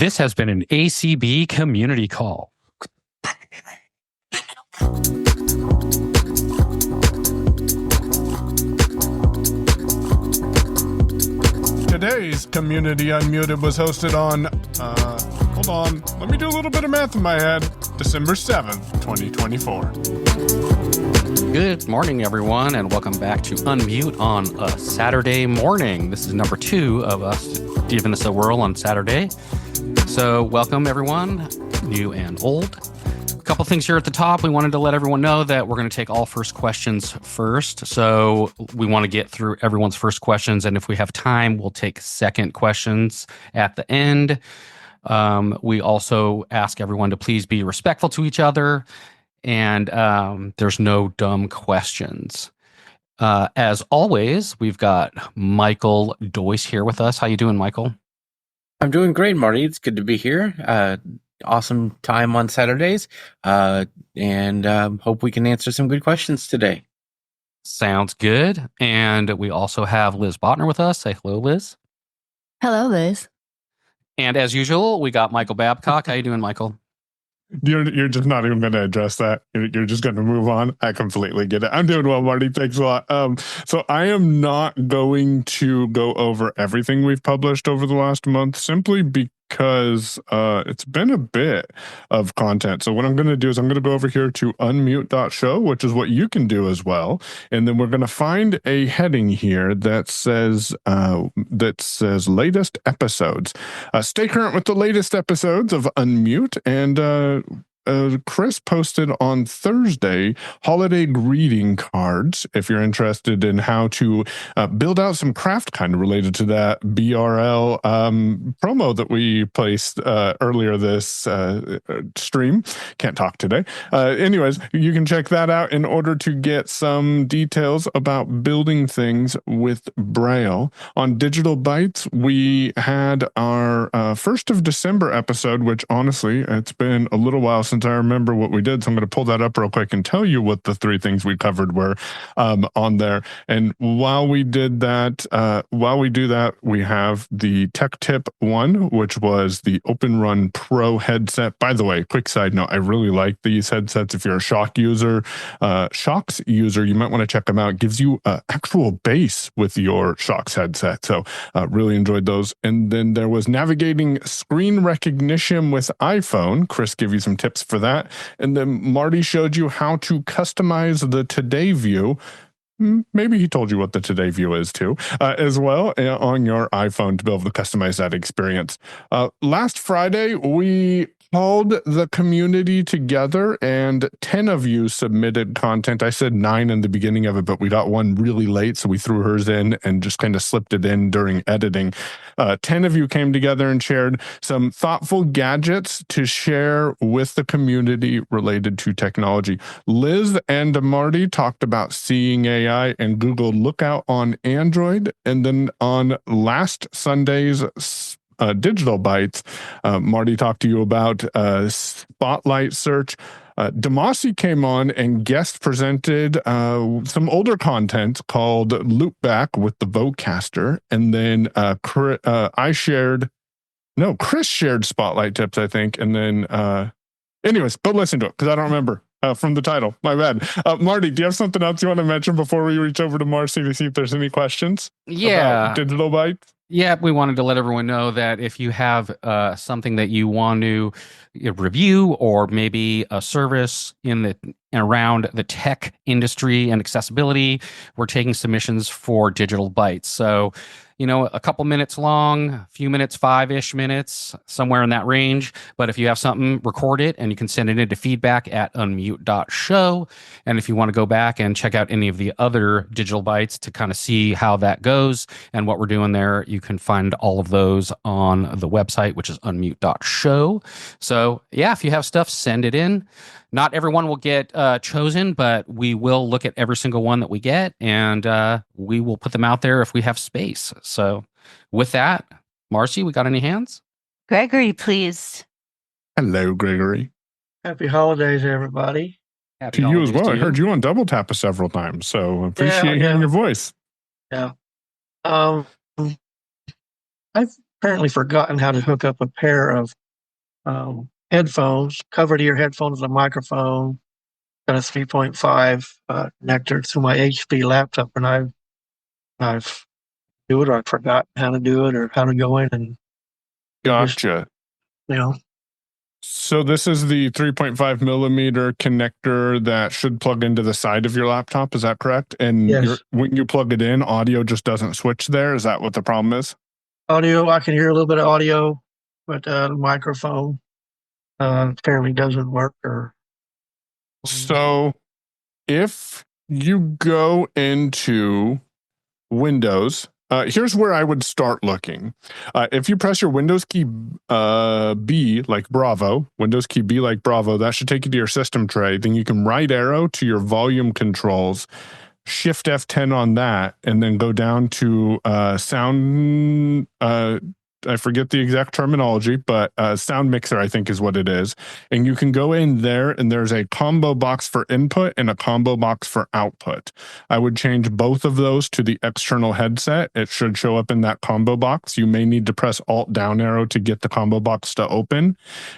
This has been an ACB Community Call. Today's Community Unmuted was hosted on, hold on, let me do a little bit of math in my head, December 7th, 2024. Good morning, everyone, and welcome back to Unmute on a Saturday morning. This is number 2 of us giving this a whirl on Saturday. So welcome, everyone, new and old. A couple things here at the top. We wanted to let everyone know that we're going to take all first questions first. So we want to get through everyone's first questions. And if we have time, we'll take second questions at the end. We also ask everyone to please be respectful to each other. And there's no dumb questions. As always, we've got Michael Doyce here with us. How you doing, Michael? I'm doing great, Marty. It's good to be here. Awesome time on Saturdays, and hope we can answer some good questions today. Sounds good. And we also have Liz Botner with us. Say hello, Liz. Hello, Liz. And as usual, we got Michael Babcock. How you doing, Michael? You're just not even going to address that. You're just going to move on. I completely get it. I'm doing well, Marty. Thanks a lot. So I am not going to go over everything we've published over the last month, simply because it's been a bit of content. So what I'm going to do is I'm going to go over here to unmute.show, which is what you can do as well. And then we're going to find a heading here that says latest episodes. Stay current with the latest episodes of Unmute. And Chris posted on Thursday holiday greeting cards. If you're interested in how to build out some craft kind of related to that BRL promo that we placed earlier this stream. Can't talk today. Anyways, you can check that out in order to get some details about building things with Braille. On Digital Bytes, we had our 1st of December episode, which honestly, it's been a little while since I remember what we did, so I'm going to pull that up real quick and tell you what the 3 things we covered were on there. And while we do that, we have the Tech Tip 1, which was the Open Run Pro headset. By the way, quick side note, I really like these headsets. If you're a Shocks user, you might want to check them out. It gives you actual bass with your Shocks headset. So really enjoyed those. And then there was navigating screen recognition with iPhone. Chris gave you some tips for that. And then Marty showed you how to customize the Today View. Maybe he told you what the Today View is too, as well on your iPhone to be able to customize that experience. Last Friday, we called the community together and 10 of you submitted content. I said 9 in the beginning of it, but we got one really late, so we threw hers in and just kind of slipped it in during editing. 10 of you came together and shared some thoughtful gadgets to share with the community related to technology. Liz and Marty talked about Seeing AI and Google Lookout on Android. And then on last Sunday's Digital Bytes, Marty talked to you about Spotlight search. Demasi came on and guest presented some older content called Loopback with the Vocaster. And then Chris shared Spotlight tips, I think. And then, anyways, but listen to it because I don't remember from the title. My bad. Marty, do you have something else you want to mention before we reach over to Marcy to see if there's any questions? Yeah. About Digital Bytes? Yeah, we wanted to let everyone know that if you have something that you want to review, or maybe a service around the tech industry and accessibility, we're taking submissions for Digital Bytes. So, a couple minutes long, a few minutes, 5-ish minutes, somewhere in that range. But if you have something, record it, and you can send it into feedback at unmute.show. And if you want to go back and check out any of the other Digital Bytes to kind of see how that goes and what we're doing there, you can find all of those on the website, which is unmute.show. So yeah, if you have stuff, send it in. Not everyone will get chosen, but we will look at every single one that we get, and we will put them out there if we have space. So with that, Marcy, we got any hands? Gregory, please. Hello, Gregory. Happy holidays, everybody. Happy To you as holidays well. to I you. heard you on Double Tap several times, so appreciate Yeah. hearing your voice. Yeah. I've apparently forgotten how to hook up a pair of headphones, cover-to-ear headphones, and a microphone, and a 3.5 connector to my HP laptop, and I've do it, or I've forgotten how to do it, or how to go in and just, Gotcha. you know. So this is the 3.5 millimeter connector that should plug into the side of your laptop. Is that correct? And Yes. when you plug it in, audio just doesn't switch there. Is that what the problem is? Audio, I can hear a little bit of audio, but the microphone apparently doesn't work. Or So if you go into Windows, here's where I would start looking. If you press your Windows key B like Bravo, Windows key B like Bravo, that should take you to your system tray. Then you can right arrow to your volume controls, Shift F10 on that, and then go down to sound. I forget the exact terminology, but sound mixer, I think is what it is. And you can go in there and there's a combo box for input and a combo box for output. I would change both of those to the external headset. It should show up in that combo box. You may need to press Alt down arrow to get the combo box to open,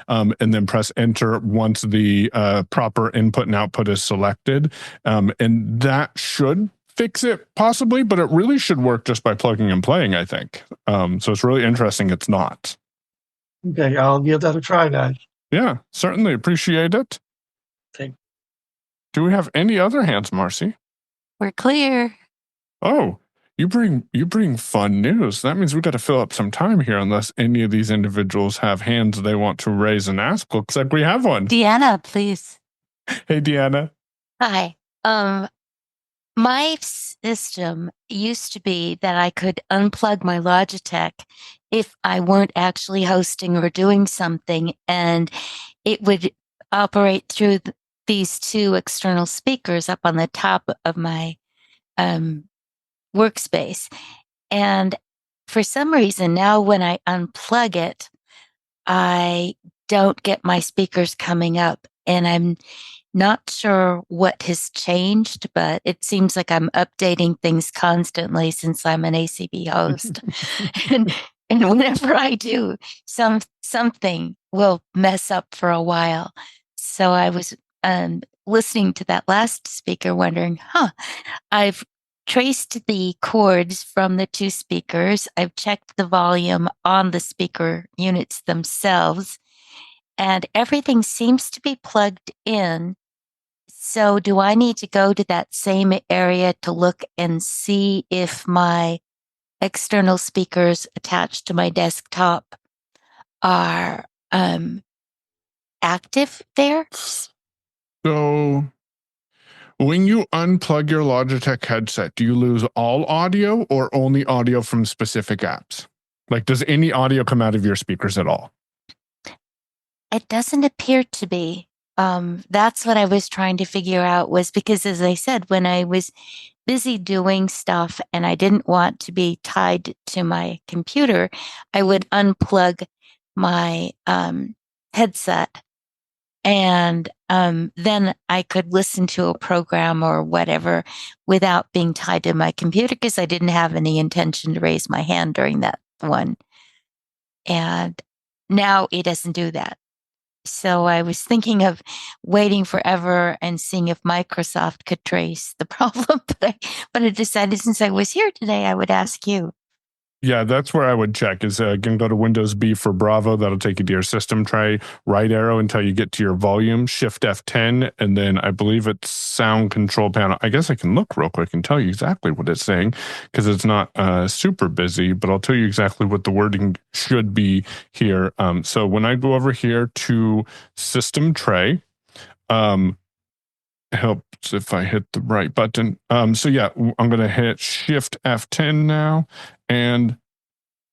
and then press enter once the proper input and output is selected. And that should fix it possibly, but it really should work just by plugging and playing, I think. So it's really interesting it's not. okay, I'll give that a try, guys. Yeah, certainly appreciate it. Thank- Do we have any other hands, Marcy? We're clear. Oh, you bring fun news. That means we got to fill up some time here unless any of these individuals have hands they want to raise and ask. Looks like we have one. Deanna, please. Hey, Deanna. Hi. My system used to be that I could unplug my Logitech if I weren't actually hosting or doing something, and it would operate through these two external speakers up on the top of my workspace. And for some reason, now when I unplug it, I don't get my speakers coming up, and I'm not sure what has changed, but it seems like I'm updating things constantly since I'm an ACB host. and whenever I do, something will mess up for a while. So I was listening to that last speaker wondering, I've traced the cords from the two speakers. I've checked the volume on the speaker units themselves, and everything seems to be plugged in. So do I need to go to that same area to look and see if my external speakers attached to my desktop are active there? So when you unplug your Logitech headset, do you lose all audio or only audio from specific apps? Like, does any audio come out of your speakers at all? It doesn't appear to be. That's what I was trying to figure out, was because, as I said, when I was busy doing stuff and I didn't want to be tied to my computer, I would unplug my headset, and then I could listen to a program or whatever without being tied to my computer, because I didn't have any intention to raise my hand during that one. And now it doesn't do that. So I was thinking of waiting forever and seeing if Microsoft could trace the problem, but I decided, since I was here today, I would ask you. Yeah, that's where I would check. Is again, go to Windows B for Bravo. That'll take you to your system tray. Right arrow until you get to your volume. Shift F10, and then I believe it's sound control panel. I guess I can look real quick and tell you exactly what it's saying, because it's not super busy. But I'll tell you exactly what the wording should be here. So when I go over here to system tray, helps if I hit the right button. So yeah, I'm going to hit Shift F10 now, and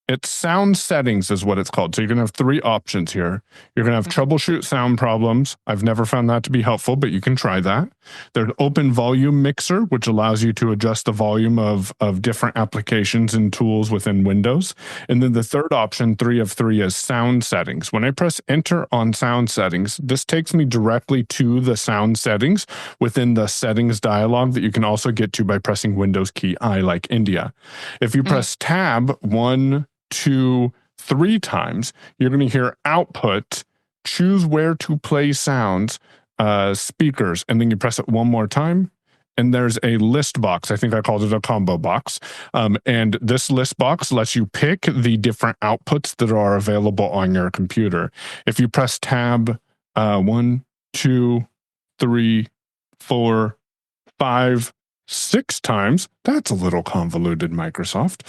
it's sound settings is what it's called. So you're going to have three options here. You're going to have troubleshoot sound problems. I've never found that to be helpful, but you can try that. There's open volume mixer, which allows you to adjust the volume of different applications and tools within Windows. And then the third option, 3 of 3, is sound settings. When I press enter on sound settings, this takes me directly to the sound settings within the settings dialog that you can also get to by pressing Windows key I like India. If you press tab 1, 2, 3 times, you're going to hear output, choose where to play sounds, speakers, and then you press it one more time. And there's a list box. I think I called it a combo box. And this list box lets you pick the different outputs that are available on your computer. If you press tab 1, 2, 3, 4, 5, 6 times, that's a little convoluted, Microsoft.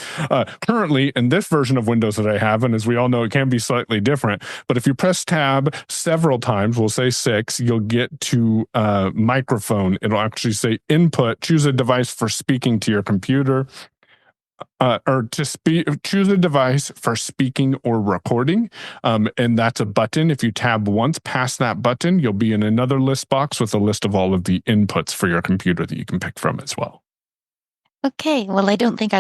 Currently, in this version of Windows that I have, and as we all know, it can be slightly different, but if you press tab several times, we'll say 6, you'll get to microphone. It'll actually say input, choose a device for speaking to your computer. Or to choose a device for speaking or recording, and that's a button. If you tab once past that button, you'll be in another list box with a list of all of the inputs for your computer that you can pick from as well. Okay. Well, I don't think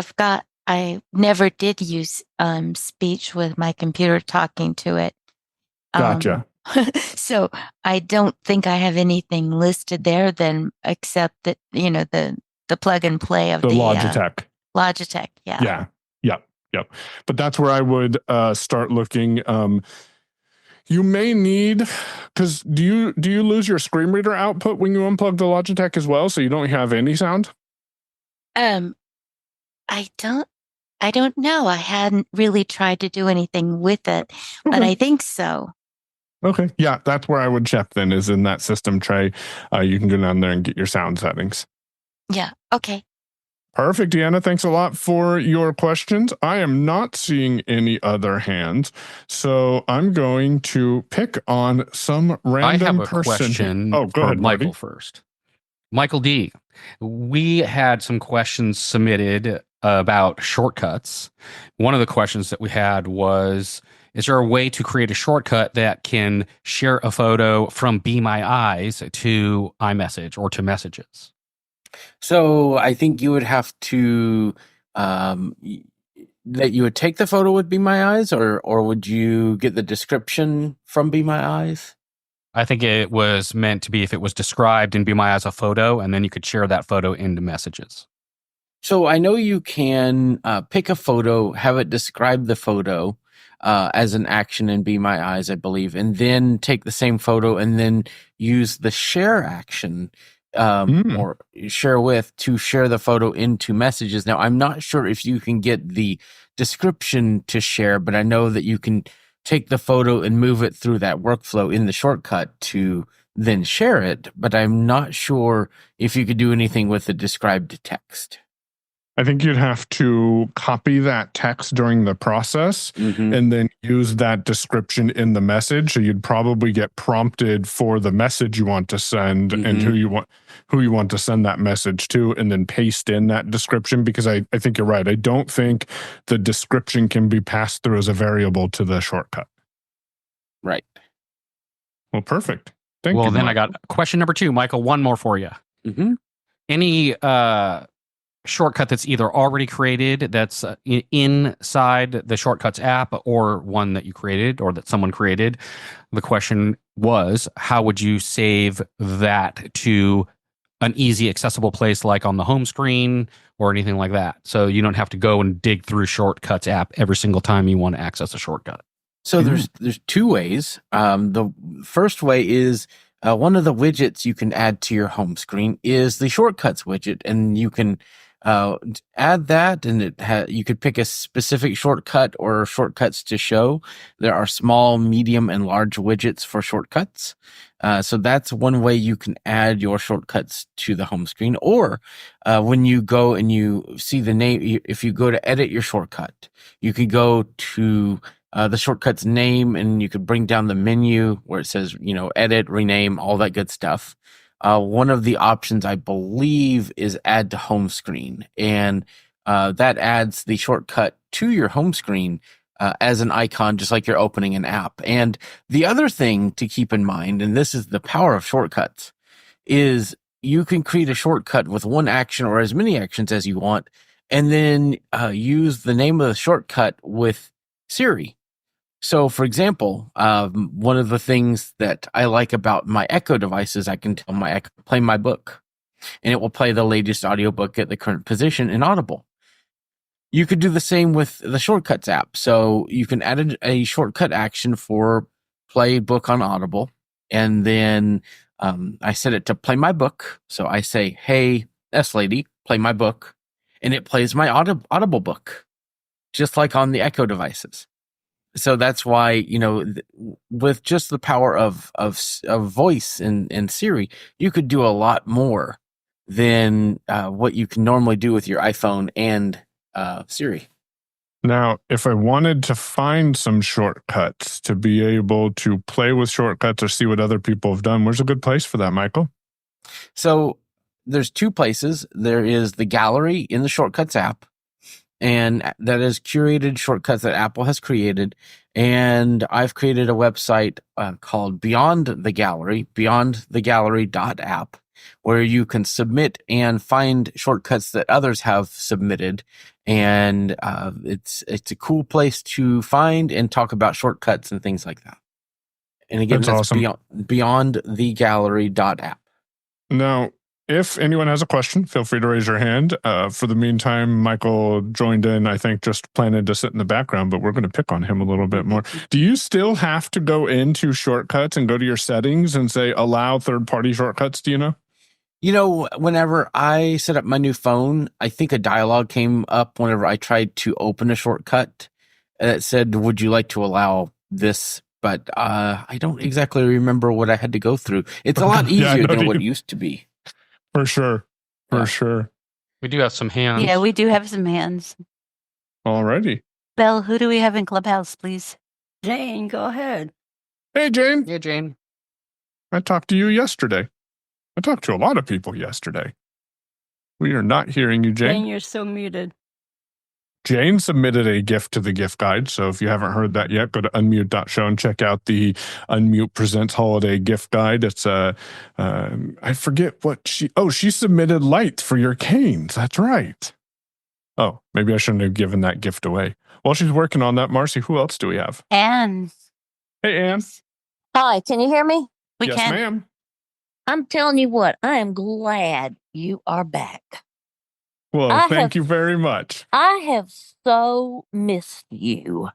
I never did use speech with my computer talking to it. Gotcha. So I don't think I have anything listed there then except that, the plug and play of the Logitech. Logitech, yeah. Yep. But that's where I would start looking. You may need, because do you lose your screen reader output when you unplug the Logitech as well, so you don't have any sound? I don't know. I hadn't really tried to do anything with it, but I think so. Okay, yeah, that's where I would check then, is in that system tray. You can go down there and get your sound settings. Yeah, okay. Perfect, Deanna. Thanks a lot for your questions. I am not seeing any other hands, so I'm going to pick on some random person. I have a question go for ahead, Michael Marty. first. Michael D., we had some questions submitted about shortcuts. One of the questions that we had was, is there a way to create a shortcut that can share a photo from Be My Eyes to iMessage or to Messages? So I think you would have to that you would take the photo with Be My Eyes, or would you get the description from Be My Eyes? I think it was meant to be if it was described in Be My Eyes a photo, and then you could share that photo into Messages. So I know you can pick a photo, have it describe the photo as an action in Be My Eyes, I believe, and then take the same photo and then use the share action or share with to share the photo into Messages. Now, I'm not sure if you can get the description to share, but I know that you can take the photo and move it through that workflow in the shortcut to then share it. But I'm not sure if you could do anything with the described text. I think you'd have to copy that text during the process and then use that description in the message. So you'd probably get prompted for the message you want to send and who you want to send that message to, and then paste in that description, because I think you're right. I don't think the description can be passed through as a variable to the shortcut. Right. Well, perfect. Thank you. Well, then Michael. I got question number 2, Michael. One more for you. Any shortcut that's either already created that's inside the Shortcuts app, or one that you created or that someone created? The question was, how would you save that to an easy, accessible place like on the home screen or anything like that, so you don't have to go and dig through Shortcuts app every single time you want to access a shortcut? So there's 2 ways. The first way is one of the widgets you can add to your home screen is the Shortcuts widget, and you can add that, and you could pick a specific shortcut or shortcuts to show. There are small, medium, and large widgets for shortcuts. So that's one way you can add your shortcuts to the home screen. Or when you go and you see the name, if you go to edit your shortcut, you could go to the shortcut's name, and you could bring down the menu where it says, edit, rename, all that good stuff. One of the options, I believe, is add to home screen, and that adds the shortcut to your home screen as an icon, just like you're opening an app. And the other thing to keep in mind, and this is the power of shortcuts, is you can create a shortcut with one action or as many actions as you want, and then use the name of the shortcut with Siri. So, for example, one of the things that I like about my Echo device is I can tell my Echo to play my book, and it will play the latest audiobook at the current position in Audible. You could do the same with the Shortcuts app. So you can add a shortcut action for play book on Audible. And then I set it to play my book. So I say, hey, S lady, play my book. And it plays my Audible book, just like on the Echo devices. So that's why, with just the power of voice and Siri, you could do a lot more than what you can normally do with your iPhone and Siri. Now, if I wanted to find some shortcuts to be able to play with shortcuts or see what other people have done, where's a good place for that, Michael? So there's two places. There is the gallery in the Shortcuts app, and that is curated shortcuts that Apple has created. And I've created a website called Beyond the Gallery, beyondthegallery.app, where you can submit and find shortcuts that others have submitted. And it's a cool place to find and talk about shortcuts and things like that. And again, that's awesome. beyondthegallery.app. Now, if anyone has a question, feel free to raise your hand. For the meantime, Michael joined in, I think, just planning to sit in the background, but we're going to pick on him a little bit more. Do you still have to go into shortcuts and go to your settings and say, allow third-party shortcuts? Do you know? Whenever I set up my new phone, I think a dialogue came up whenever I tried to open a shortcut that said, would you like to allow this? But I don't exactly remember what I had to go through. It's a lot easier than what it used to be. For sure. Sure. We do have some hands. Yeah, we do have some hands. Alrighty. Belle, who do we have in Clubhouse, please? Jane, go ahead. Hey, Jane. Yeah, Jane. I talked to you yesterday. I talked to a lot of people yesterday. We are not hearing you, Jane. Jane, you're still muted. Jane submitted a gift to the gift guide. So if you haven't heard that yet, go to unmute.show and check out the Unmute Presents Holiday gift guide. It's I forget what she submitted lights for your canes. That's right. Oh, maybe I shouldn't have given that gift away. While she's working on that, Marcy, who else do we have? Anne. Hey, Anne. Hi, can you hear me? We Yes, can. ma'am. I'm telling you what, I am glad you are back. Well, thank you very much. I have so missed you.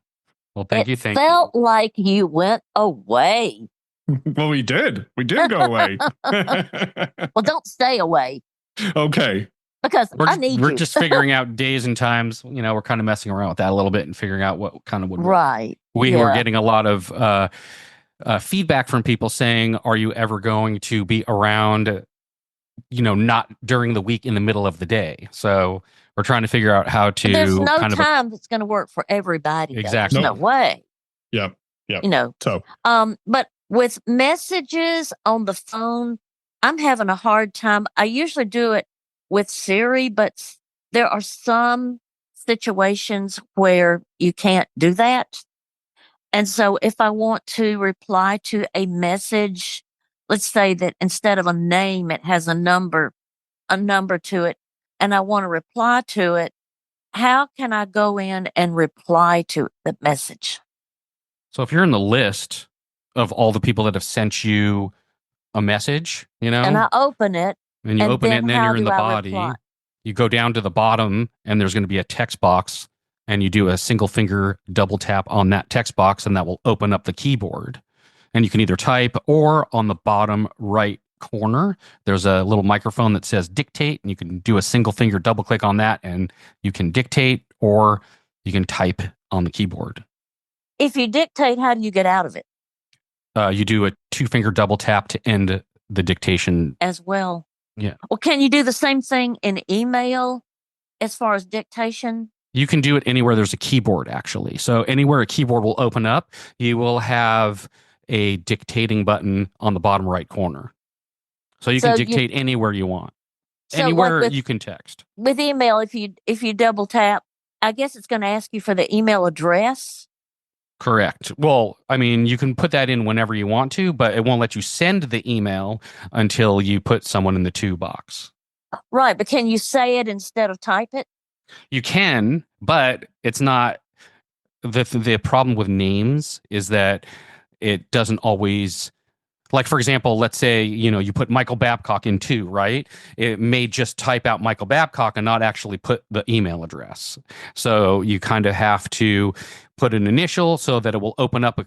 Well, thank you. It felt like you went away. Well, we did. We did go away. Well, don't stay away Okay. because I need We're you. just figuring out days and times. We're kind of messing around with that a little bit and figuring out what kind of would work. Right. We were Yeah. getting a lot of feedback from people saying, are you ever going to be around, not during the week in the middle of the day? So we're trying to figure out how to. There's no time that's going to work for everybody. though. Exactly. There's no way. Yep. So But with messages on the phone, I'm having a hard time. I usually do it with Siri, but there are some situations where you can't do that. And so if I want to reply to a message, let's say that instead of a name, it has a number to it, and I want to reply to it, how can I go in and reply to the message? So if you're in the list of all the people that have sent you a message, And I open it. and you and open it then and then how you're in do the I body, reply? you go down to the bottom and there's going to be a text box and you do a single finger double tap on that text box and that will open up the keyboard. And you can either type or on the bottom right corner, there's a little microphone that says dictate and you can do a single finger double click on that and you can dictate or you can type on the keyboard. If you dictate, how do you get out of it You do a 2-finger double tap to end the dictation. as well? Yeah. Well, can you do the same thing in email as far as dictation? You can do it anywhere there's a keyboard, actually. So anywhere a keyboard will open up, you will have a dictating button on the bottom right corner. So you can dictate anywhere you want. So Anywhere like you can text. with email, if you double tap, I guess it's going to ask you for the email address. Correct. Well, I mean, you can put that in whenever you want to, but it won't let you send the email until you put someone in the to box. Right, but can you say it instead of type it? You can, but it's not. The problem with names is that it doesn't always Like, for example, let's say, you put Michael Babcock in 2, right? It may just type out Michael Babcock and not actually put the email address. So you kind of have to put an initial so that it will open up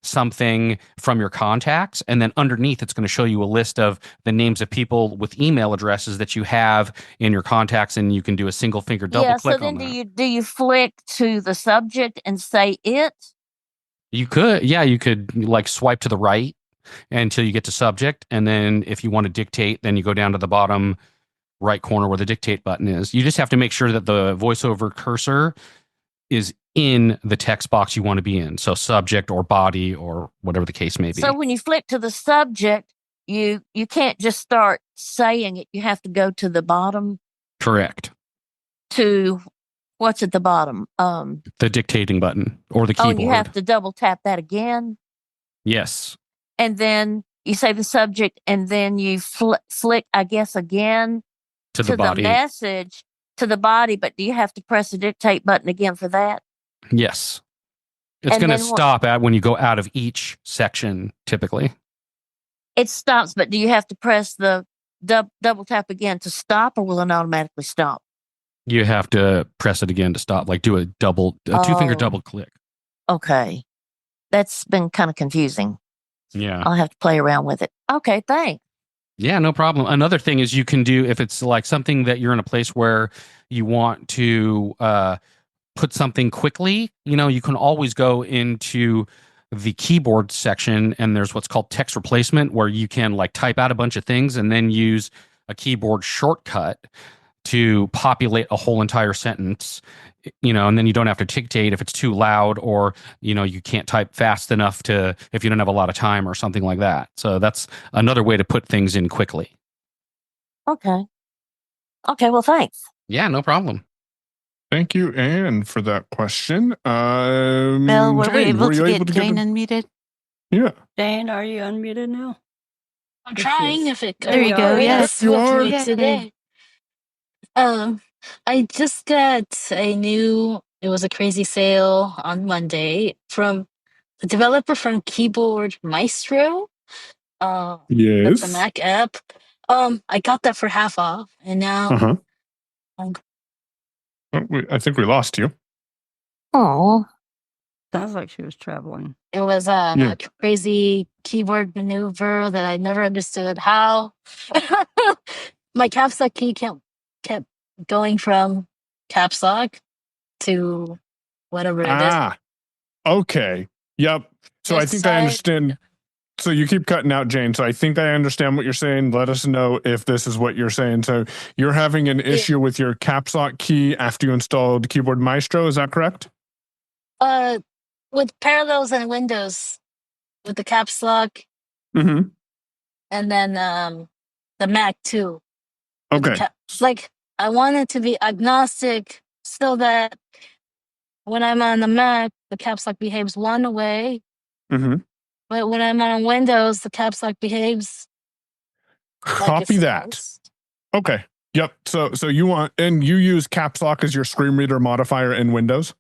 something from your contacts. And then underneath, it's going to show you a list of the names of people with email addresses that you have in your contacts. And you can do a single finger double click so on then that. do you flick to the subject and say it? You could, yeah, you could like swipe to the right until you get to subject. And then if you want to dictate, then you go down to the bottom right corner where the dictate button is. You just have to make sure that the voiceover cursor is in the text box you want to be in. So subject or body or whatever the case may be. So when you flick to the subject, you can't just start saying it. You have to go to the bottom. Correct. To what's at the bottom? The dictating button or the keyboard. Oh, you have to double tap that again. Yes. And then you say the subject, and then you flick, I guess, again to the body. The message to the body. But do you have to press the dictate button again for that? Yes. It's going to stop at when you go out of each section, typically. It stops, but do you have to press the double tap again to stop, or will it automatically stop? You have to press it again to stop, like do a 2-finger double click. Okay. That's been kind of confusing. Yeah. I'll have to play around with it. Okay, thanks. Yeah, no problem. Another thing is you can do, if it's like something that you're in a place where you want to put something quickly, you can always go into the keyboard section, and there's what's called text replacement, where you can like type out a bunch of things and then use a keyboard shortcut to populate a whole entire sentence, and then you don't have to dictate if it's too loud, or, you can't type fast enough if you don't have a lot of time or something like that. So that's another way to put things in quickly. Okay. Well, thanks. Yeah, no problem. Thank you, Anne, for that question. Bill, were we Jane, able to you get Jane unmuted? Yeah. Jane, are you unmuted now? I'm trying. If it There you go. Yes, you are. Today. I just got it was a crazy sale on Monday from the developer from Keyboard Maestro. Yes. That's a Mac app. I got that for half off, and now I think we lost you. Oh, Sounds like she was traveling. it was a crazy keyboard maneuver that I never understood how. My caps lock key kept going from caps lock to whatever it is. Okay. Yep. So I think I understand. So you keep cutting out, Jane. So I think I understand what you're saying. Let us know if this is what you're saying. So you're having an issue with your caps lock key after you installed Keyboard Maestro. Is that correct? With Parallels and Windows, with the caps lock, Mm-hmm. and then the Mac too. Okay. I want it to be agnostic so that when I'm on the Mac, the caps lock behaves one way. Mm-hmm. But when I'm on Windows, the caps lock behaves. Copy that. Okay. Yep. So you use caps lock as your screen reader modifier in Windows?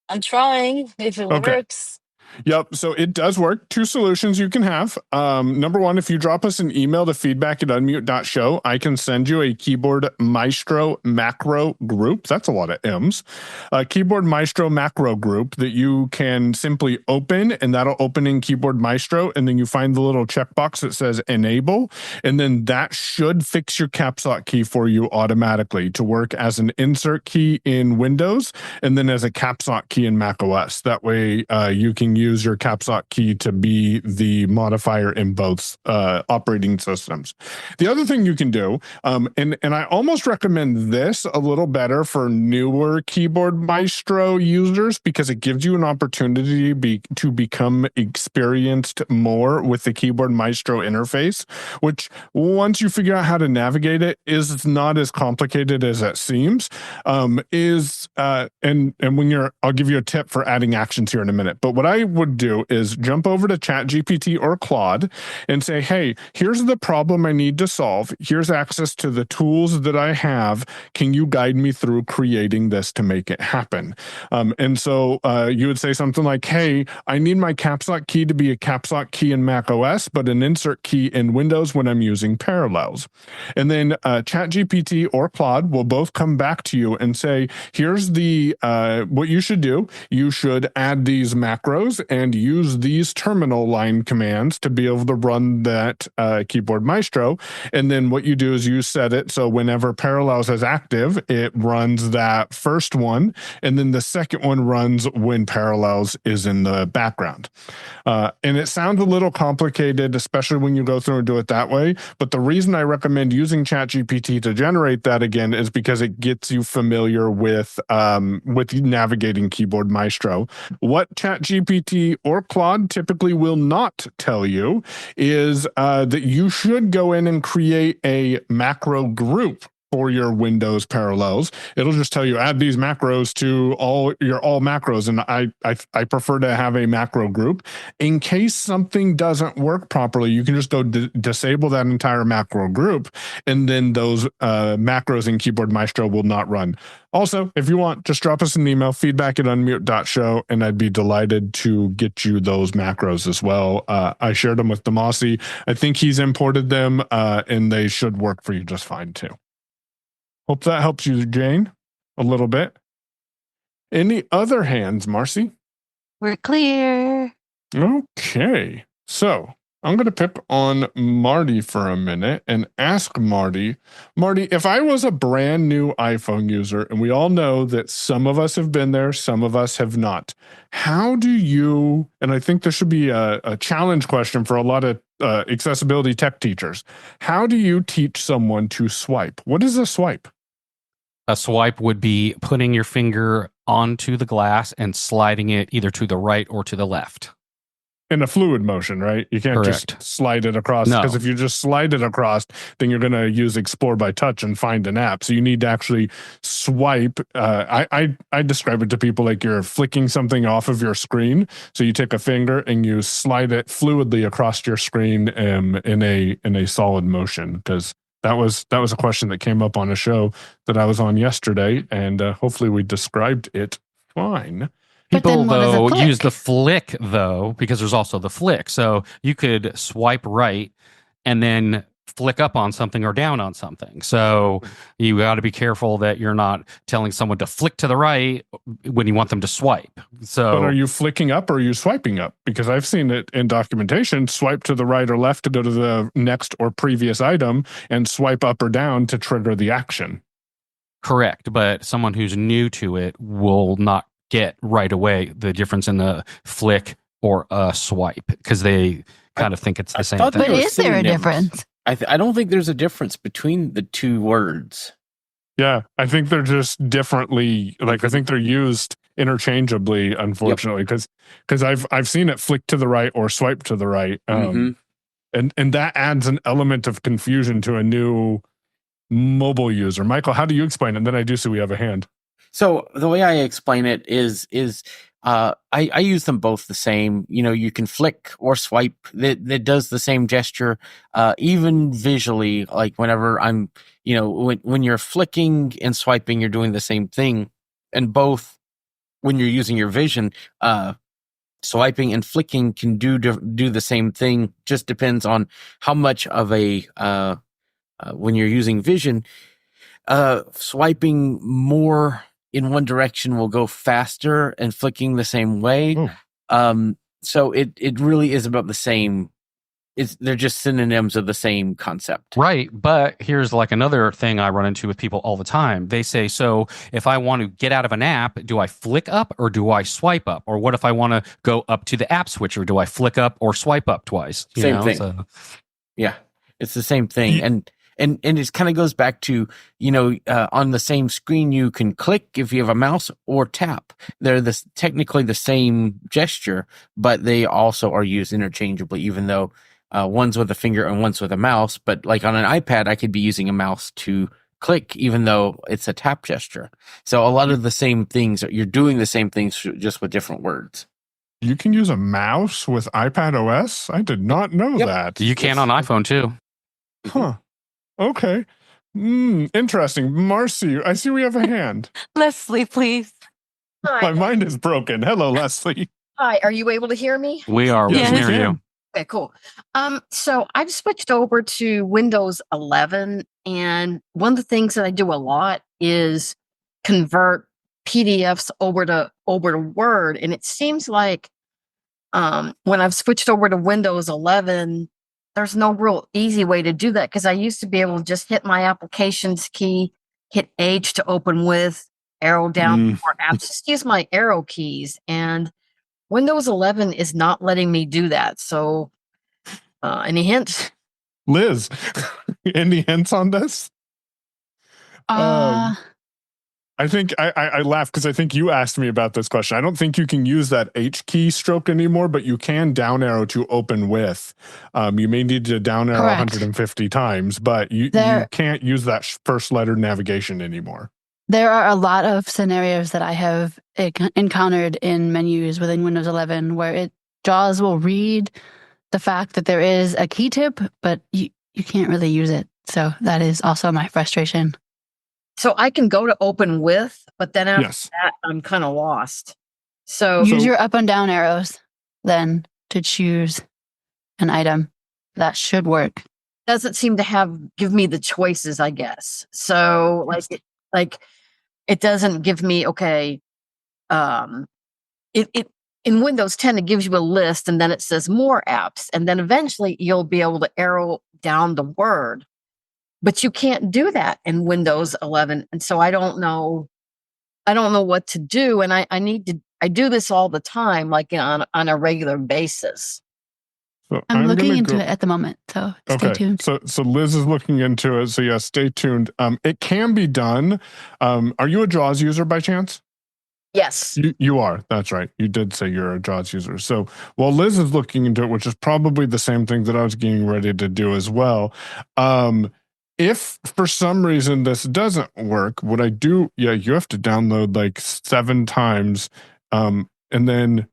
I'm trying if it works. Yep. So it does work. 2 solutions you can have. Number one, if you drop us an email to feedback@unmute.show, I can send you a Keyboard Maestro macro group. That's a lot of M's. A Keyboard Maestro macro group that you can simply open, and that'll open in Keyboard Maestro. And then you find the little checkbox that says enable. And then that should fix your caps lock key for you automatically to work as an insert key in Windows and then as a caps lock key in Mac OS. That way you can use your caps lock key to be the modifier in both operating systems. The other thing you can do, and I almost recommend this a little better for newer Keyboard Maestro users, because it gives you an opportunity to become experienced more with the Keyboard Maestro interface, which once you figure out how to navigate it, is not as complicated as it seems. And when I'll give you a tip for adding actions here in a minute. But what I would do is jump over to ChatGPT or Claude and say, hey, here's the problem I need to solve. Here's access to the tools that I have. Can you guide me through creating this to make it happen? And so you would say something like, hey, I need my caps lock key to be a caps lock key in Mac OS, but an insert key in Windows when I'm using Parallels. And then ChatGPT or Claude will both come back to you and say, here's the what you should do. You should add these macros and use these terminal line commands to be able to run that keyboard maestro. And then what you do is you set it so whenever Parallels is active, it runs that first one, and then the second one runs when Parallels is in the background. And it sounds a little complicated, especially when you go through and do it that way. But the reason I recommend using ChatGPT to generate that again is because it gets you familiar with navigating Keyboard Maestro. What ChatGPT or Claude typically will not tell you is that you should go in and create a macro group for your Windows Parallels. It'll just tell you add these macros to all macros, and I prefer to have a macro group. In case something doesn't work properly, you can just go disable that entire macro group, and then those macros in Keyboard Maestro will not run. Also, if you want, just drop us an email, feedback@unmute.show, and I'd be delighted to get you those macros as well. I shared them with Demasi. I think he's imported them, and they should work for you just fine too. Hope that helps you, Jane, a little bit. Any other hands, Marcy? We're clear. Okay. So I'm going to pick on Marty for a minute and ask Marty, if I was a brand new iPhone user, and we all know that some of us have been there, some of us have not, how do you, and I think this should be a challenge question for a lot of accessibility tech teachers, how do you teach someone to swipe? What is a swipe? A swipe would be putting your finger onto the glass and sliding it either to the right or to the left. In a fluid motion, right? You can't Correct. just slide it across, because if you just slide it across, then you're going to use Explore by Touch and find an app. So you need to actually swipe. I describe it to people like you're flicking something off of your screen. So you take a finger and you slide it fluidly across your screen in a solid motion, because that was a question that came up on a show that I was on yesterday, and hopefully we described it fine. People, though, use the flick, though, because there's also the flick. So you could swipe right and then flick up on something or down on something. So you got to be careful that you're not telling someone to flick to the right when you want them to swipe. So, but are you flicking up or are you swiping up? Because I've seen it in documentation, swipe to the right or left to go to the next or previous item, and swipe up or down to trigger the action. Correct. But someone who's new to it will not get right away the difference in the flick or a swipe, because they kind of think it's the same thing. But is there a difference? I don't think there's a difference between the two words. Yeah, I think they're just differently. Like, I think they're used interchangeably, unfortunately, because I've seen it flick to the right or swipe to the right, and that adds an element of confusion to a new mobile user. Michael, how do you explain it? And then I do see we have a hand. So the way I explain it is I use them both the same. You know, you can flick or swipe. That does the same gesture, even visually. Like whenever I'm, when you're flicking and swiping, you're doing the same thing. And both, when you're using your vision, swiping and flicking can do the same thing. Just depends on how much of a when you're using vision, swiping more in one direction will go faster, and flicking the same way. So it really is about the same. They're just synonyms of the same concept. Right. But here's like another thing I run into with people all the time. They say, so if I want to get out of an app, do I flick up or do I swipe up? Or what if I want to go up to the app switcher? Do I flick up or swipe up twice? Same thing. So. Yeah, it's the same thing. And it kind of goes back to, on the same screen, you can click if you have a mouse or tap. They're technically the same gesture, but they also are used interchangeably, even though one's with a finger and one's with a mouse. But like on an iPad, I could be using a mouse to click, even though it's a tap gesture. So a lot of the same things, you're doing the same things, just with different words. you can use a mouse with iPad OS? I did not know that. You can on iPhone too. Huh. Okay. Interesting. Marcy, I see we have a hand. Leslie, please. My Hi. mind is broken. Hello, Leslie. Hi. Are you able to hear me? We are. We Yes, can we hear you. can. Okay, cool. So I've switched over to Windows 11, and one of the things that I do a lot is convert PDFs over to Word. And it seems like when I've switched over to Windows 11, there's no real easy way to do that, because I used to be able to just hit my applications key, hit H to open with, arrow down for apps, just use my arrow keys. And Windows 11 is not letting me do that. So, any hints? Liz, any hints on this? I think I laugh because I think you asked me about this question. I don't think you can use that H key stroke anymore, but you can down arrow to open with. You may need to down arrow 150 times, but you can't use that first letter navigation anymore. There are a lot of scenarios that I have encountered in menus within Windows 11 where JAWS will read the fact that there is a key tip, but you can't really use it. So that is also my frustration. So I can go to open with, but then after that, I'm kind of lost. So use your up and down arrows then to choose an item. That should work. Doesn't seem to give me the choices, I guess. So it doesn't give me, okay. It in Windows 10, it gives you a list, and then it says more apps, and then eventually you'll be able to arrow down the word. But you can't do that in Windows 11. And so I don't know what to do. And I do this all the time, like on a regular basis. So I'm looking into it at the moment. So stay tuned. So Liz is looking into it. So yeah, stay tuned. It can be done. Are you a JAWS user by chance? Yes. You are. That's right. You did say you're a JAWS user. So while Liz is looking into it, which is probably the same thing that I was getting ready to do as well. If for some reason this doesn't work, what I do, you have to download like 7 times. And then,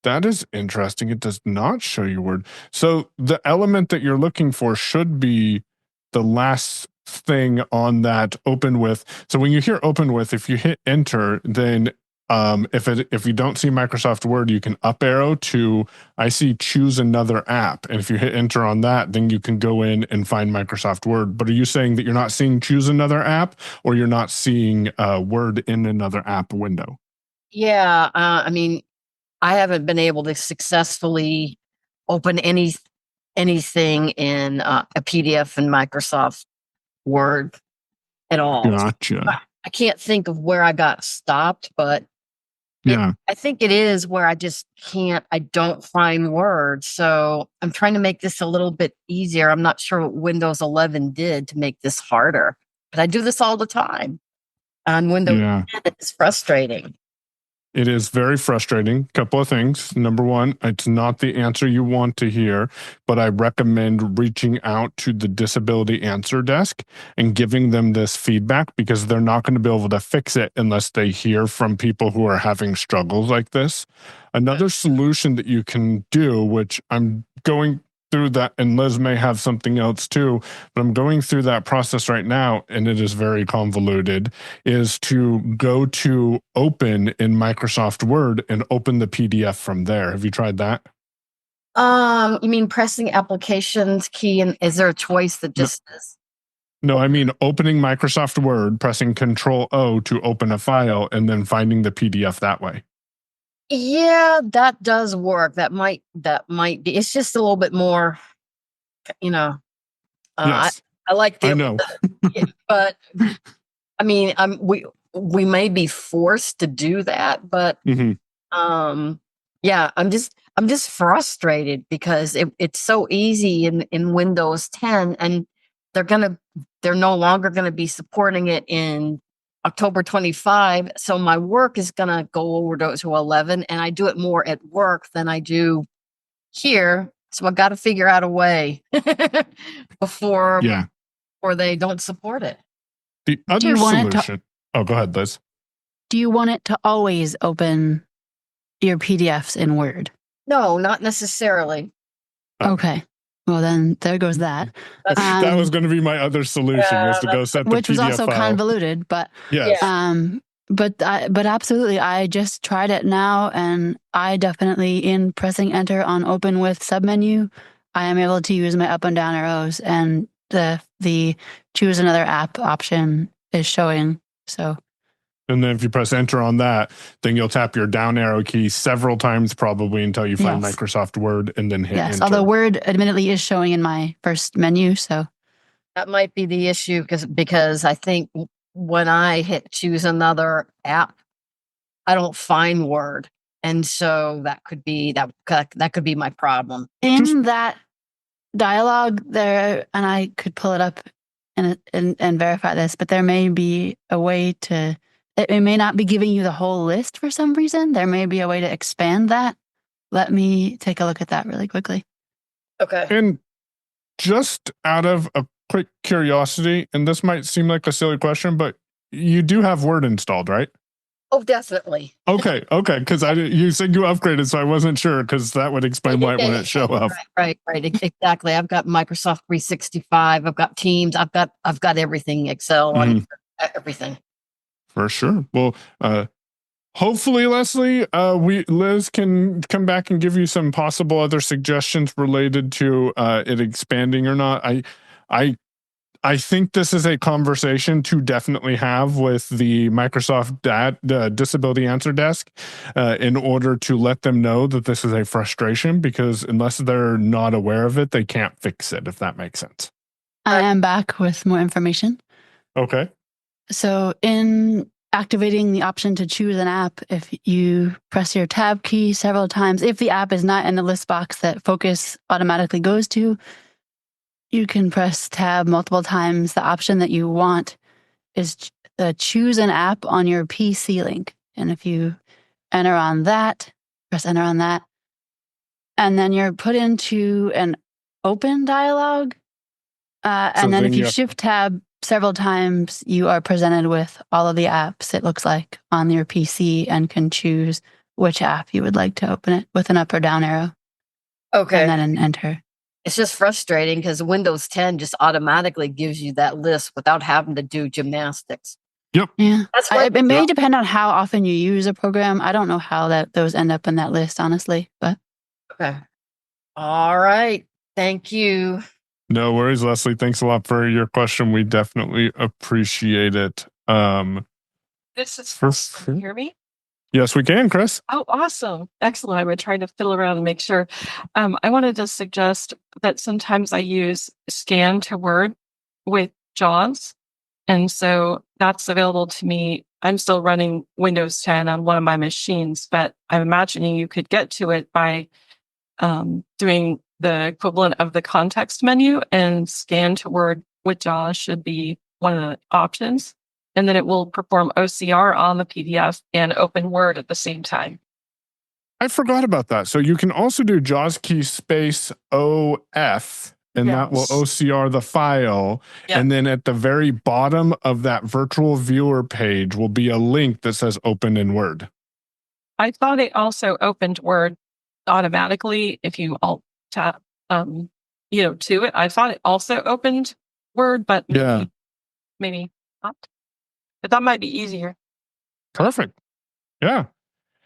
that is interesting. It does not show you Word. So the element that you're looking for should be the last thing on that open with. So when you hear open with, if you hit enter, then if you don't see Microsoft Word, you can up arrow to, I see choose another app. And if you hit enter on that, then you can go in and find Microsoft Word. But are you saying that you're not seeing choose another app, or you're not seeing Word in another app window? Yeah. I mean, I haven't been able to successfully open anything in a PDF in Microsoft Word at all. Gotcha. I can't think of where I got stopped, but I think it is where I don't find words. So I'm trying to make this a little bit easier. I'm not sure what Windows 11 did to make this harder, but I do this all the time on Windows 10. It's frustrating. It is very frustrating. Couple of things. Number one, it's not the answer you want to hear, but I recommend reaching out to the Disability Answer Desk and giving them this feedback, because they're not going to be able to fix it unless they hear from people who are having struggles like this. Another solution that you can do, which I'm going through that, and Liz may have something else too, but I'm going through that process right now, and it is very convoluted, is to go to open in Microsoft Word and open the PDF from there. Have you tried that? You mean pressing applications key, and is there a choice that just says? No, I mean opening Microsoft Word, pressing Control O to open a file, and then finding the PDF that way. Yeah, that does work. That might be. It's just a little bit more, Yes, I like the. I know. But I mean, we may be forced to do that, but yeah, I'm just frustrated because it's so easy in Windows 10, and they're no longer gonna be supporting it in October 25. So my work is going to go over to 11, and I do it more at work than I do here. So I got to figure out a way before they don't support it. The other solution. Oh, go ahead, Liz. Do you want it to always open your PDFs in Word? No, not necessarily. Oh. Okay. Well, then there goes that. That was going to be my other solution, was to go set the Which was PDF also file. convoluted, but Yes. but absolutely, I just tried it now, and I definitely, in pressing enter on open with submenu, I am able to use my up and down arrows, and the choose another app option is showing. So, And then if you press enter on that, then you'll tap your down arrow key several times probably until you find Yes. Microsoft Word and then hit yes, enter. although Word admittedly is showing in my first menu, so That might be the issue because I think when I hit choose another app, I don't find Word, and so that could be my problem. in that dialogue there, and I could pull it up and verify this, but there may be a way to, it may not be giving you the whole list for some reason. There may be a way to expand that. Let me take a look at that really quickly. Okay. And just out of a quick curiosity, and this might seem like a silly question, but you do have Word installed, right? Oh, definitely. Okay, because you said you upgraded, so I wasn't sure, because that would explain why it wouldn't show up. Right. Exactly. I've got Microsoft 365. I've got Teams. I've got everything. Excel. Everything. For sure. Well, hopefully, Leslie, Liz can come back and give you some possible other suggestions related to it expanding or not. I think this is a conversation to definitely have with the Microsoft Disability Answer Desk in order to let them know that this is a frustration, because unless they're not aware of it, they can't fix it, if that makes sense. I am back with more information. Okay. So in activating the option to choose an app, if you press your tab key several times, if the app is not in the list box that focus automatically goes to, you can press tab multiple times. The option that you want is choose an app on your PC link. And if you enter on that, press enter on that, and then you're put into an open dialog. And then if you shift tab several times, you are presented with all of the apps, it looks like, on your PC, and can choose which app you would like to open it with an up or down arrow. Okay. And then an enter. It's just frustrating because Windows 10 just automatically gives you that list without having to do gymnastics. Yep. Yeah. It may depend on how often you use a program. I don't know how those end up in that list, honestly. But okay. All right. Thank you. No worries, Leslie. Thanks a lot for your question. We definitely appreciate it. This is first. Can you hear me? Yes, we can, Chris. Oh, awesome. Excellent. I would try to fiddle around and make sure. I wanted to suggest that sometimes I use scan to Word with JAWS. And so that's available to me. I'm still running Windows 10 on one of my machines, but I'm imagining you could get to it by doing the equivalent of the context menu, and scan to Word with JAWS should be one of the options. And then it will perform OCR on the PDF and open Word at the same time. I forgot about that. So you can also do JAWS key space OF, and that will OCR the file. Yep. And then at the very bottom of that virtual viewer page will be a link that says open in Word. I thought it also opened Word automatically if you alt tab, to it. I thought it also opened Word, but maybe not. But that might be easier. Perfect. Yeah.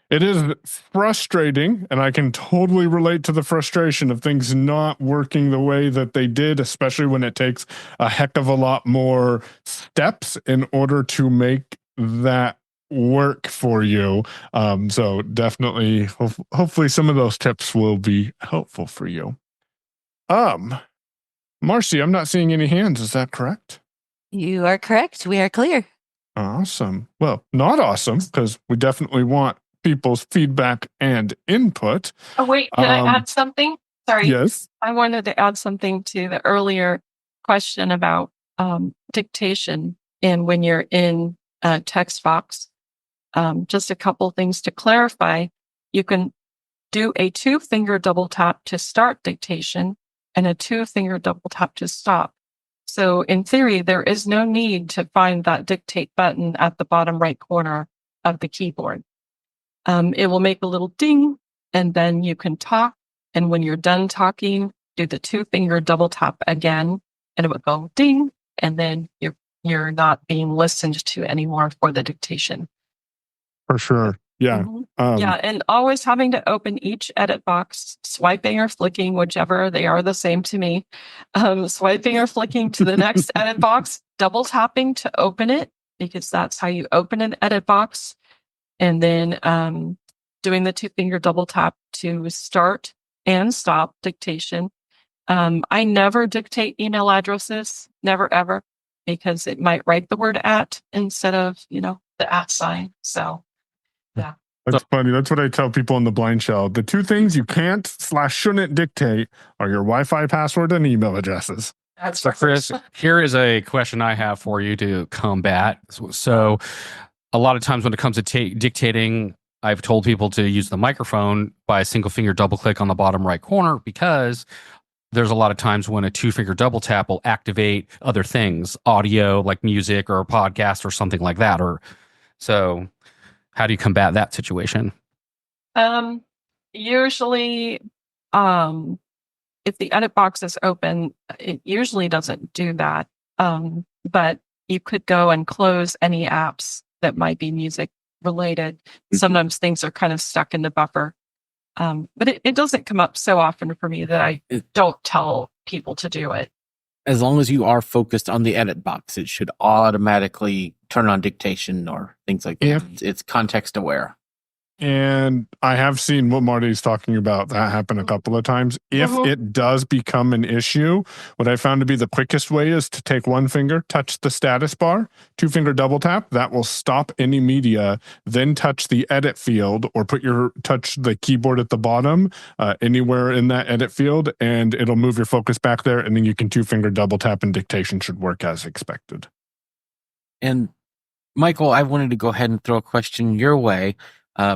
It is frustrating, and I can totally relate to the frustration of things not working the way that they did, especially when it takes a heck of a lot more steps in order to make that work for you. So definitely, hopefully some of those tips will be helpful for you. Marcy, I'm not seeing any hands. Is that correct? You are correct. We are clear. Awesome. Well, not awesome, because we definitely want people's feedback and input. Oh, wait, can I add something? Sorry. Yes. I wanted to add something to the earlier question about dictation and when you're in a text box. Just a couple things to clarify. You can do a 2-finger double tap to start dictation and a 2-finger double tap to stop. So in theory, there is no need to find that dictate button at the bottom right corner of the keyboard. It will make a little ding, and then you can talk. And when you're done talking, do the 2-finger double tap again, and it will go ding, and then you're not being listened to anymore for the dictation. For sure. Yeah. Yeah, and always having to open each edit box, swiping or flicking, whichever, they are the same to me. Swiping or flicking to the next edit box, double tapping to open it, because that's how you open an edit box. And then doing the 2-finger double tap to start and stop dictation. I never dictate email addresses, never ever, because it might write the word at instead of, the at sign. So, yeah. That's funny. That's what I tell people in the blind shell. The 2 things you can't/shouldn't dictate are your Wi-Fi password and email addresses. That's So, Chris, here is a question I have for you to combat. So, a lot of times when it comes to dictating, I've told people to use the microphone by a single finger double click on the bottom right corner, because there's a lot of times when a 2-finger double tap will activate other things, audio like music or a podcast or something like that. So how do you combat that situation? Usually, if the edit box is open, it usually doesn't do that. But you could go and close any apps that might be music related. Sometimes things are kind of stuck in the buffer. But it doesn't come up so often for me that I don't tell people to do it. As long as you are focused on the edit box, it should automatically turn on dictation or things like that. It's context aware. And I have seen what Marty's talking about that happen a couple of times. If it does become an issue, what I found to be the quickest way is to take 1 finger, touch the status bar, 2-finger double tap. That will stop any media. Then touch the edit field or touch the keyboard at the bottom, anywhere in that edit field, and it'll move your focus back there. And then you can 2-finger double tap and dictation should work as expected. And Michael, I wanted to go ahead and throw a question your way.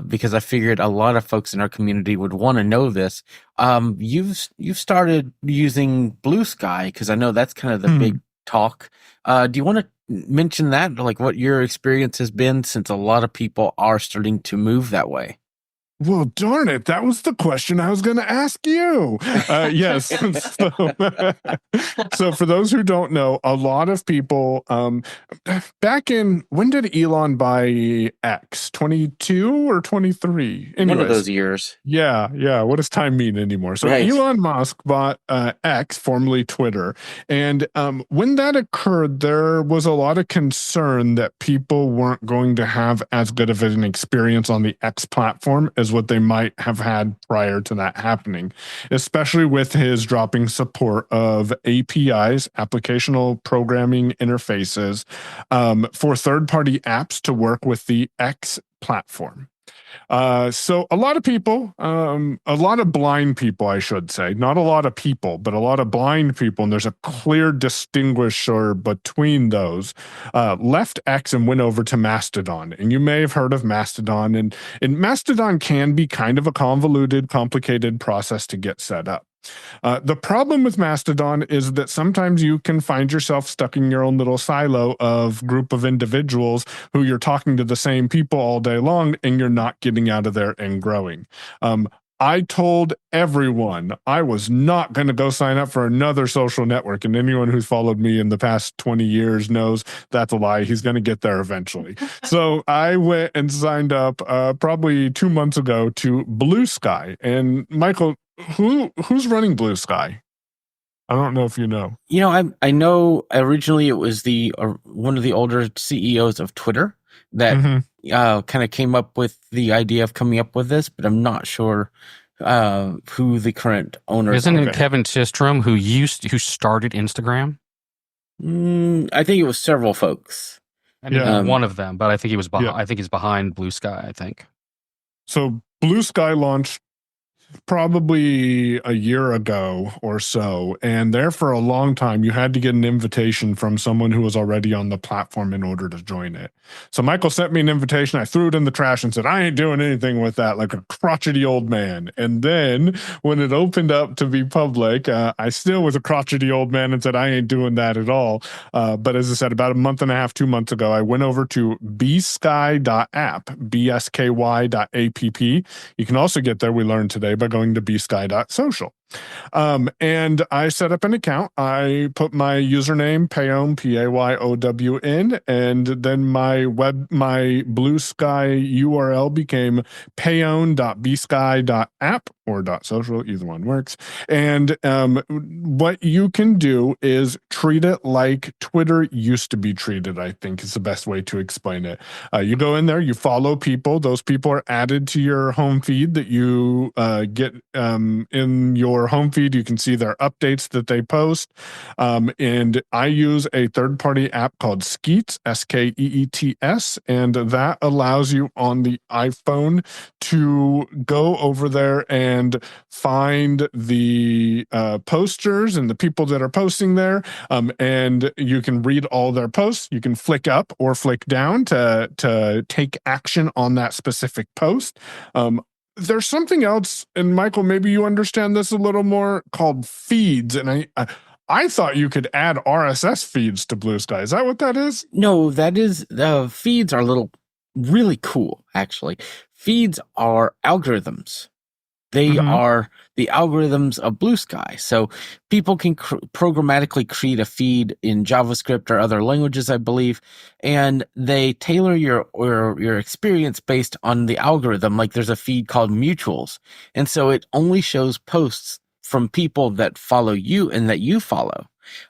Because I figured a lot of folks in our community would want to know this. You've started using Blue Sky, because I know that's kind of the big talk. Do you want to mention that, like what your experience has been, since a lot of people are starting to move that way? Well, darn it. That was the question I was going to ask you. Yes. So for those who don't know, a lot of people, back in, when did Elon buy X? 22 or 23? Anyways, one of those years. Yeah. What does time mean anymore? So right. Elon Musk bought X, formerly Twitter. And when that occurred, there was a lot of concern that people weren't going to have as good of an experience on the X platform as what they might have had prior to that happening, especially with his dropping support of APIs, applicational programming interfaces, for third-party apps to work with the X platform. So a lot of people, a lot of blind people, I should say, not a lot of people, but a lot of blind people, and there's a clear distinguisher between those, left X and went over to Mastodon. And you may have heard of Mastodon, and Mastodon can be kind of a convoluted, complicated process to get set up. The problem with Mastodon is that sometimes you can find yourself stuck in your own little silo of group of individuals who you're talking to the same people all day long, and you're not getting out of there and growing. I told everyone I was not going to go sign up for another social network, and anyone who's followed me in the past 20 years knows that's a lie. He's going to get there eventually. So I went and signed up probably 2 months ago to Blue Sky. And Michael, who's running Blue Sky? I don't know if you know. You know, I know originally it was one of the older CEOs of Twitter that kind of came up with the idea of coming up with this, but I'm not sure who the current owner is. Isn't it Kevin Systrom who started Instagram? I think it was several folks. I mean, one of them, but I think he was behind. I think he's behind Blue Sky. I think. So Blue Sky launched probably a year ago or so, and there for a long time you had to get an invitation from someone who was already on the platform in order to join it. So Michael sent me an invitation. I threw it in the trash and said, I ain't doing anything with that, like a crotchety old man. And then when it opened up to be public, I still was a crotchety old man and said, I ain't doing that at all. But as I said, about a month and a half, 2 months ago, I went over to bsky.app, bsky.app. You can also get there, we learned today, by going to bsky.social. And I set up an account. I put my username, Payown, P-A-Y-O-W-N, and then my Blue Sky URL became payown.bsky.app or .social, either one works. And what you can do is treat it like Twitter used to be treated, I think is the best way to explain it. You go in there, you follow people. Those people are added to your home feed that you get in your home feed. You can see their updates that they post. And I use a third-party app called Skeets, S-K-E-E-T-S, and that allows you on the iPhone to go over there and find the posters and the people that are posting there. And you can read all their posts. You can flick up or flick down to take action on that specific post. There's something else, and Michael, maybe you understand this a little more, called feeds. And I thought you could add RSS feeds to Blue Sky. Is that what that is? No, that is, feeds are really cool, actually. Feeds are algorithms. They are the algorithms of Blue Sky. So people can programmatically create a feed in JavaScript or other languages, I believe, and they tailor your experience based on the algorithm. Like there's a feed called mutuals. And so it only shows posts from people that follow you and that you follow.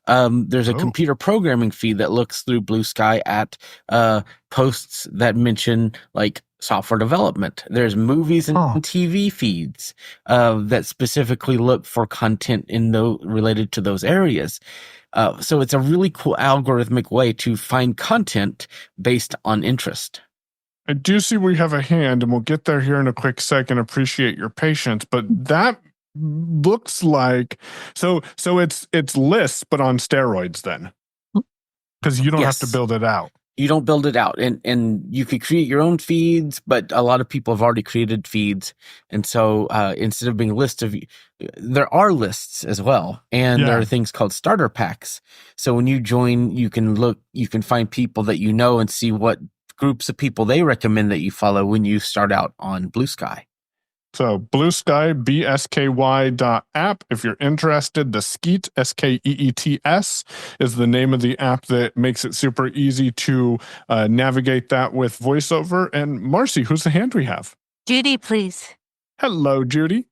There's a computer programming feed that looks through Blue Sky at posts that mention like software development. There's movies and TV feeds that specifically look for content related to those areas. So it's a really cool algorithmic way to find content based on interest. I do see we have a hand, and we'll get there here in a quick second. Appreciate your patience, but that looks like so it's lists but on steroids then, because you don't have to build it out. You don't build it out, and you could create your own feeds, but a lot of people have already created feeds, and so instead of being there are lists as well, and there are things called starter packs. So when you join, you can find people that you know and see what groups of people they recommend that you follow when you start out on Blue Sky. So Blue Sky, bsky.app. If you're interested, the Skeet, S-K-E-E-T-S, is the name of the app that makes it super easy to navigate that with VoiceOver. And Marcy, who's the hand we have? Judy, please. Hello, Judy.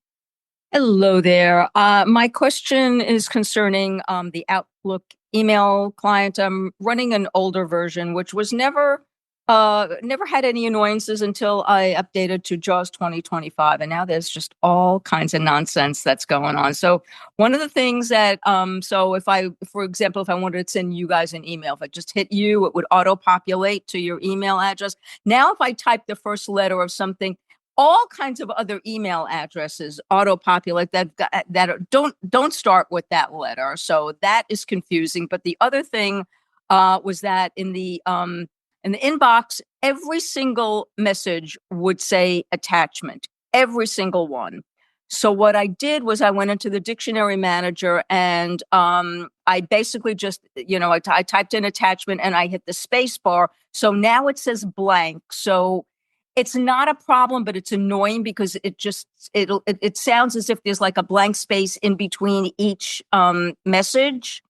Hello there. My question is concerning the Outlook email client. I'm running an older version, which was never had any annoyances until I updated to JAWS 2025. And now there's just all kinds of nonsense that's going on. So one of the things that, for example, if I wanted to send you guys an email, if I just hit you, it would auto-populate to your email address. Now, if I type the first letter of something, all kinds of other email addresses auto-populate that don't start with that letter. So that is confusing. But the other thing was that in the inbox, every single message would say attachment, every single one. So what I did was I went into the dictionary manager and I basically just, I typed in attachment and I hit the space bar. So now it says blank. So it's not a problem, but it's annoying because it sounds as if there's like a blank space in between each message.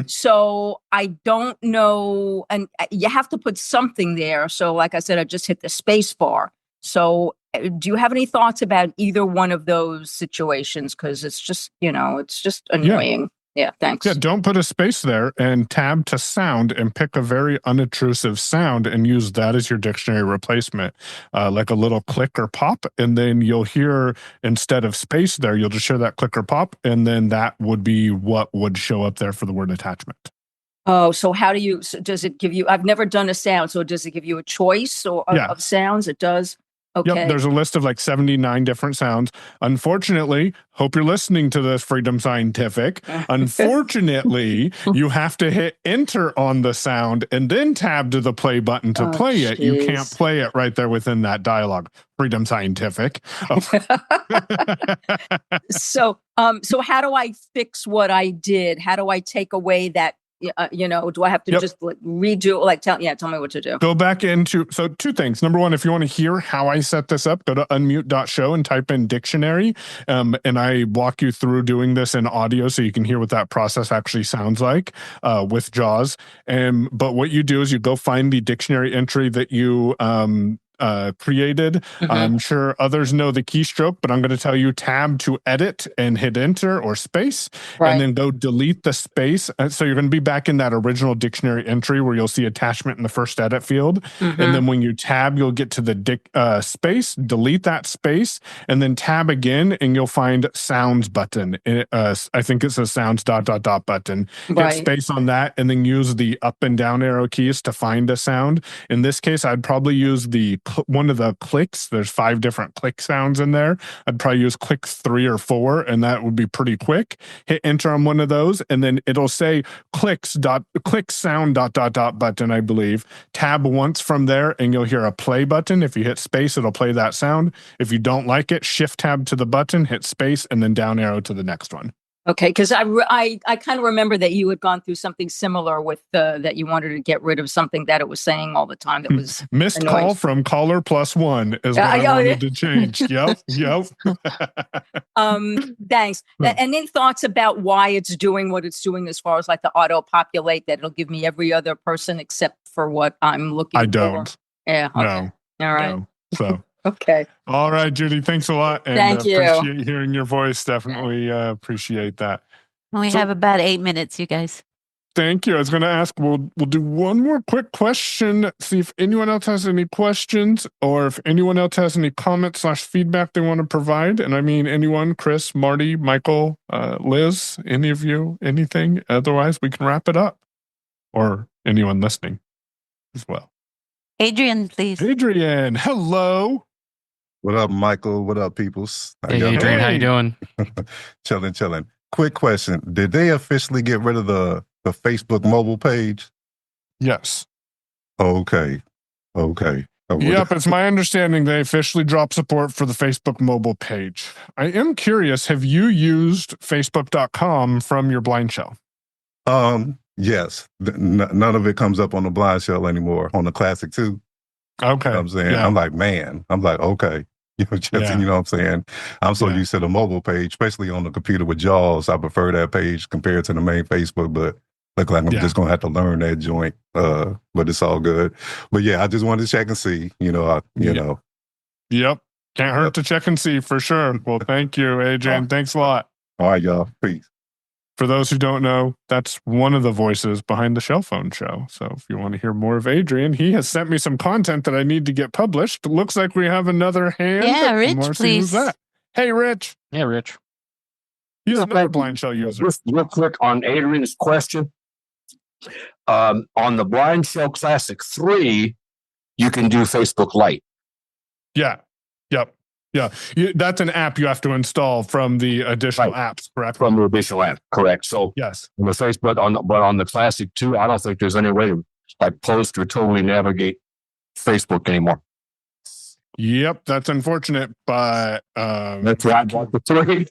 So I don't know, and you have to put something there. So like I said, I just hit the space bar. So do you have any thoughts about either one of those situations? Because it's just, it's just annoying. Yeah, thanks. Yeah, don't put a space there and tab to sound and pick a very unobtrusive sound and use that as your dictionary replacement, like a little click or pop. And then you'll hear, instead of space there, you'll just hear that click or pop. And then that would be what would show up there for the word attachment. Oh, so does it give you, I've never done a sound. So does it give you a choice of sounds? It does. Okay. Yep, there's a list of like 79 different sounds. Unfortunately, hope you're listening to this, Freedom Scientific. Unfortunately, you have to hit enter on the sound and then tab to the play button to play it. You can't play it right there within that dialogue. Freedom Scientific. So how do I fix what I did? How do I take away that? Do I have to just redo? Like, tell me what to do. Go back into, so two things. Number one, if you want to hear how I set this up, go to unmute.show and type in dictionary. And I walk you through doing this in audio so you can hear what that process actually sounds like with JAWS. But what you do is you go find the dictionary entry that you created. I'm sure others know the keystroke, but I'm going to tell you tab to edit and hit enter or space, and then go delete the space. So you're going to be back in that original dictionary entry where you'll see attachment in the first edit field. And then when you tab, you'll get to the space, delete that space, and then tab again, and you'll find sounds button. I think it says sounds ... button. Hit space on that, and then use the up and down arrow keys to find a sound. In this case, I'd probably use one of the clicks. There's 5 different click sounds in there. I'd probably use click 3 or 4, and that would be pretty quick. Hit enter on one of those, and then it'll say click sound ... button, I believe. Tab once from there, and you'll hear a play button. If you hit space, it'll play that sound. If you don't like it, shift tab to the button, hit space, and then down arrow to the next one. Okay, because I kind of remember that you had gone through something similar with that you wanted to get rid of something that it was saying all the time that was missed annoying. Call from caller +1 is what I wanted to change. Yep. Thanks. Any thoughts about why it's doing what it's doing as far as like the auto populate that it'll give me every other person except for what I'm looking for? I don't. Yeah. Okay. No. All right. No. So. Okay. All right, Judy. Thanks a lot. And Thank you. Appreciate hearing your voice. Definitely appreciate that. We have about 8 minutes, you guys. Thank you. I was going to ask, we'll do one more quick question, see if anyone else has any questions or if anyone else has any comments / feedback they want to provide. And I mean, anyone, Chris, Marty, Michael, Liz, any of you, anything. Otherwise, we can wrap it up, or anyone listening as well. Adrian, please. Adrian, hello. What up, Michael? What up, peoples? Hey, Adrian, how you doing? Chilling. Quick question. Did they officially get rid of the Facebook mobile page? Yes. Okay. Yep, it's my understanding they officially dropped support for the Facebook mobile page. I am curious, have you used Facebook.com from your blind shell? Yes. None of it comes up on the blind shell anymore on the Classic 2. Okay. You know what I'm saying? Yeah. I'm like, okay. You know what I'm saying? I'm so used to the mobile page, especially on the computer with JAWS. I prefer that page compared to the main Facebook, but look like I'm just going to have to learn that joint. But it's all good. But yeah, I just wanted to check and see, you know. Yep. Can't hurt to check and see for sure. Well, thank you, Adrian. Thanks a lot. All right, y'all. Peace. For those who don't know, that's one of the voices behind the Shell Phone Show. So if you want to hear more of Adrian, he has sent me some content that I need to get published. It looks like we have another hand. Yeah, Rich, Marcy, please. who's that? Hey, Rich. Yeah, Rich. He's another blind shell user. Just real quick on Adrian's question. On the Blind Shell Classic 3, you can do Facebook Lite. Yeah. Yep. Yeah. That's an app you have to install from the additional apps, correct? From the additional app, correct. So yes. On the Facebook, but on the Classic 2, I don't think there's any way to like post or totally navigate Facebook anymore. Yep, that's unfortunate, but that's why I bought the 3.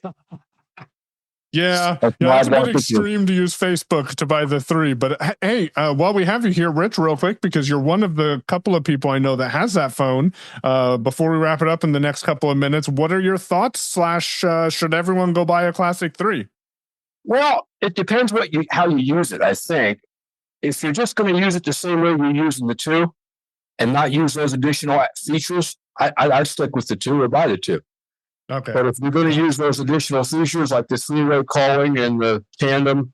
Yeah, it's a bit extreme to use Facebook to buy the 3. But hey, while we have you here, Rich, real quick, because you're one of the couple of people I know that has that phone. Before we wrap it up in the next couple of minutes, what are your thoughts? / should everyone go buy a Classic 3? Well, it depends how you use it. I think if you're just going to use it the same way you're using the 2, and not use those additional features, I'd stick with the 2 or buy the 2. Okay. But if you're going to use those additional features like the 3-way calling and the tandem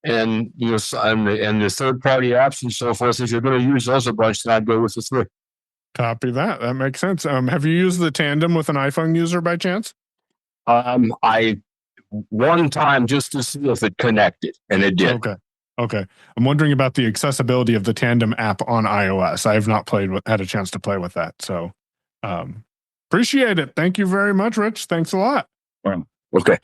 and and the third-party apps and so forth, if you're going to use those a bunch, then I'd go with the 3. Copy that. That makes sense. Have you used the tandem with an iPhone user by chance? I one time just to see if it connected, and it did. Okay. I'm wondering about the accessibility of the tandem app on iOS. I have not had a chance to play with that. So, Appreciate it. Thank you very much, Rich. Thanks a lot. Okay.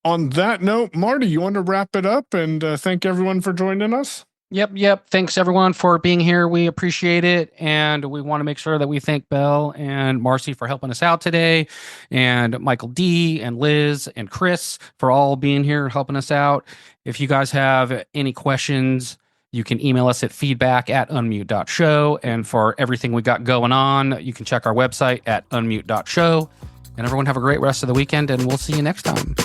On that note, Marty, you want to wrap it up and thank everyone for joining us? Yep. Thanks everyone for being here. We appreciate it. And we want to make sure that we thank Belle and Marcy for helping us out today, and Michael D and Liz and Chris for all being here and helping us out. If you guys have any questions, you can email us at feedback@unmute.show. And for everything we got going on, you can check our website at unmute.show. And everyone have a great rest of the weekend, and we'll see you next time.